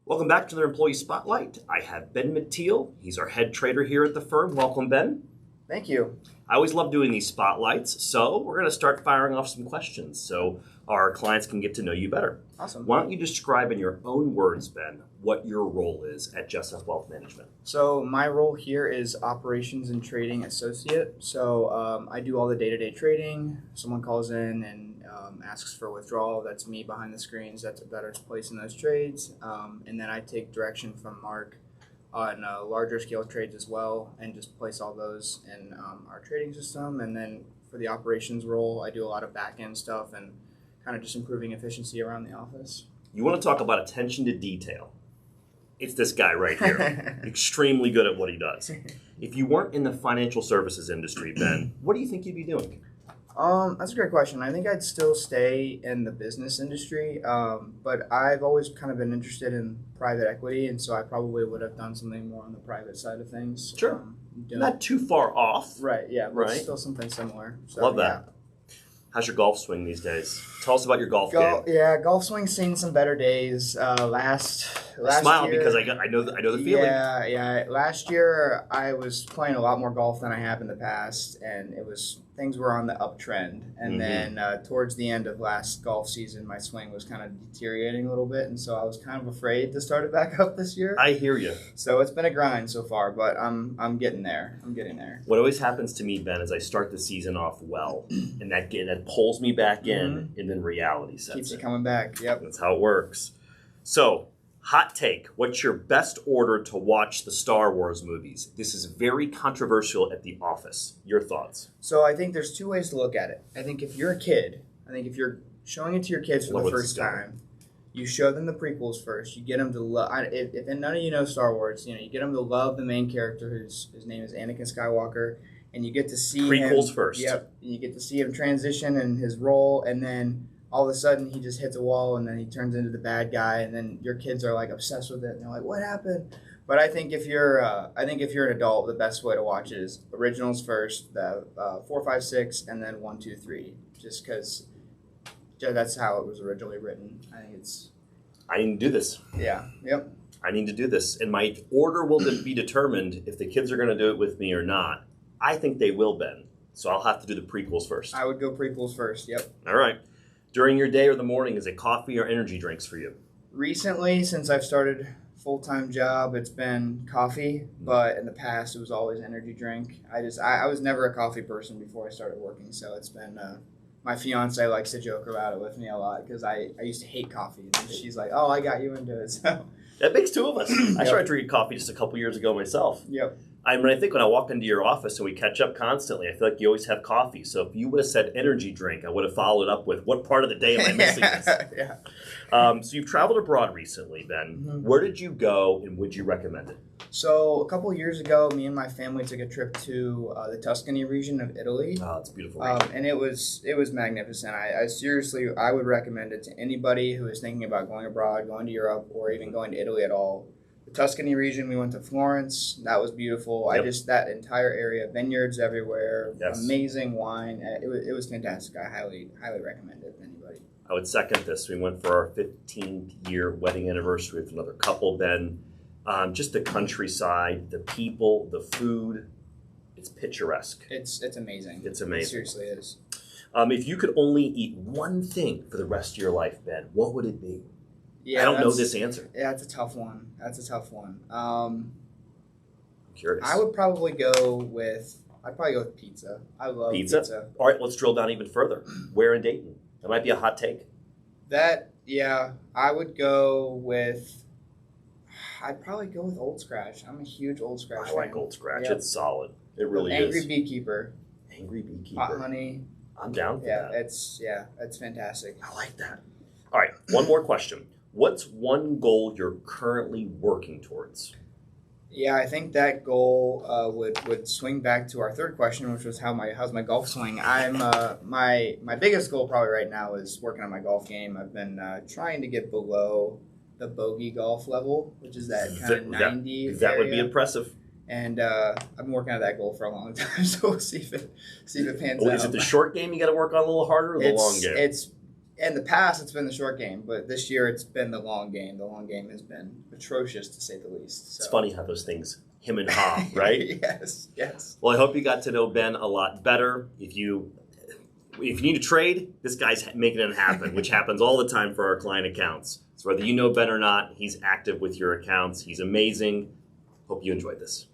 Welcome back to the Employee Spotlight. I have Ben Mathile. He's our head trader here at the firm. Welcome, Ben. Thank you. I always love doing these spotlights, so we're going to start firing off some questions so our clients can get to know you better. Awesome. Why don't you describe in your own words, Ben, what your role is at Jessup Wealth Management? So my role here is Operations and Trading Associate. So I do all the day-to-day trading. Someone calls in and asks for withdrawal. That's me behind the screens. That's a better place in those trades. And then I take direction from Mark on larger scale trades as well and just place all those in our trading system. And then for the operations role, I do a lot of back-end stuff and kind of just improving efficiency around the office. You want to talk about attention to detail. It's this guy right here. Extremely good at what he does. If you weren't in the financial services industry, Ben, what do you think you'd be doing? That's a great question. I think I'd still stay in the business industry, but I've always kind of been interested in private equity, and so I probably would have done something more on the private side of things. Sure. Not too far off. Right, yeah, but right. Still something similar. So, love that. Yeah. How's your golf swing these days? Tell us about your golf game. Yeah, golf swing's seen some better days. Last smile year, because I know the feeling. Yeah. Last year I was playing a lot more golf than I have in the past, and things were on the uptrend. And then towards the end of last golf season, my swing was kind of deteriorating a little bit, and so I was kind of afraid to start it back up this year. I hear you. So it's been a grind so far, but I'm getting there. What always happens to me, Ben, is I start the season off well, and that pulls me back in, and then reality sets in. Keeps you coming back. Yep. That's how it works. So, hot take. What's your best order to watch the Star Wars movies? This is very controversial at the office. Your thoughts? So I think there's two ways to look at it. I think if you're a kid, if you're showing it to your kids for the first time, you show them the prequels first. You get them to love. If none of you know Star Wars, you get them to love the main character, his name is Anakin Skywalker, and you get to see prequels him, first. Yep. You get to see him transition in his role, and then all of a sudden he just hits a wall, and then he turns into the bad guy, and then your kids are like obsessed with it, and they're like, "What happened?" But I think if you're an adult, the best way to watch it is originals first, the 4, 5, 6, and then 1, 2, 3, just because that's how it was originally written. I need to do this. Yeah. Yep. I need to do this, and my order will be determined if the kids are going to do it with me or not. I think they will, Ben. So I'll have to do the prequels first. I would go prequels first. Yep. All right. During your day or the morning, is it coffee or energy drinks for you? Recently, since I've started full-time job, it's been coffee, but in the past it was always energy drink. I was never a coffee person before I started working, so it's been my fiance likes to joke about it with me a lot because I used to hate coffee, and she's like, "Oh, I got you into it." So that makes two of us. I started drinking coffee just a couple years ago myself. Yep. I think when I walk into your office and we catch up constantly, I feel like you always have coffee. So if you would have said energy drink, I would have followed up with, what part of the day am I missing this? Yeah. So you've traveled abroad recently, Ben. Mm-hmm. Where did you go and would you recommend it? So a couple of years ago, me and my family took a trip to the Tuscany region of Italy. Oh, it's beautiful. And it was magnificent. I seriously, I would recommend it to anybody who is thinking about going abroad, going to Europe, or even going to Italy at all. The Tuscany region, we went to Florence. That was beautiful. Yep. That entire area, vineyards everywhere, yes. Amazing wine. It was fantastic. I highly recommend it to anybody. I would second this. We went for our 15th year wedding anniversary with another couple, Ben. Just the countryside, the people, the food. It's picturesque. It's amazing. It's amazing. It seriously is. If you could only eat one thing for the rest of your life, Ben, what would it be? Yeah, I don't know this answer. Yeah, it's a tough one. I'm curious. I'd probably go with pizza. I love pizza. All right, let's drill down even further. Where in Dayton? That might be a hot take. I would go with. I'd probably go with Old Scratch. I'm a huge Old Scratch fan. I like Old Scratch. Yep. It's solid. It really Angry is. Angry Beekeeper. Hot honey. I'm down for that. It's fantastic. I like that. All right, one more question. What's one goal you're currently working towards? Yeah, I think that goal would swing back to our third question, which was how's my golf swing. I'm my biggest goal probably right now is working on my golf game. I've been trying to get below the bogey golf level, which is that kind of 90. That would be impressive. And I've been working on that goal for a long time, so we'll see if it pans out. Is it the short game you got to work on a little harder, or the long game? In the past, it's been the short game, but this year it's been the long game. The long game has been atrocious, to say the least. So. It's funny how those things him and ha, right? Yes. Well, I hope you got to know Ben a lot better. If you need to trade, this guy's making it happen, which happens all the time for our client accounts. So whether you know Ben or not, he's active with your accounts. He's amazing. Hope you enjoyed this.